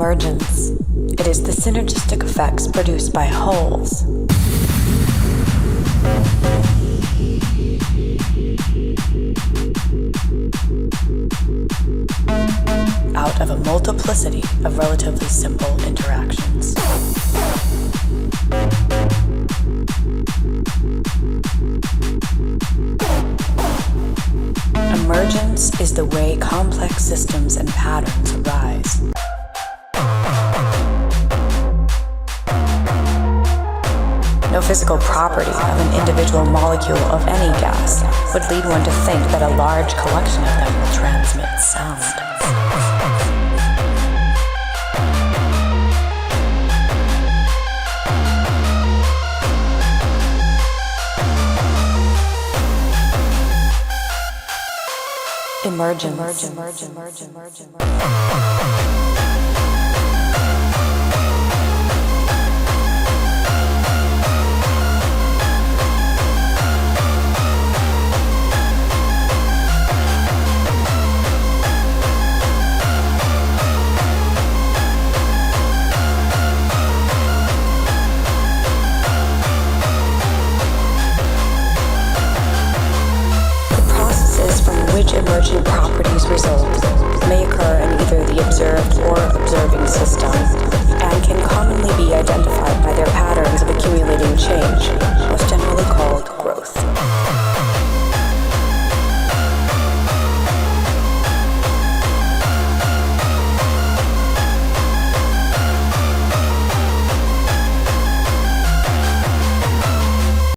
Emergence. It is the synergistic effects produced by wholes. Out of a multiplicity of relatively simple interactions. Emergence is the way complex systems and patterns arise. No physical property of an individual molecule of any gas would lead one to think that a large collection of them will transmit sound. Emergence. Emergent properties result may occur in either the observed or observing system and can commonly be identified by their patterns of accumulating change, most generally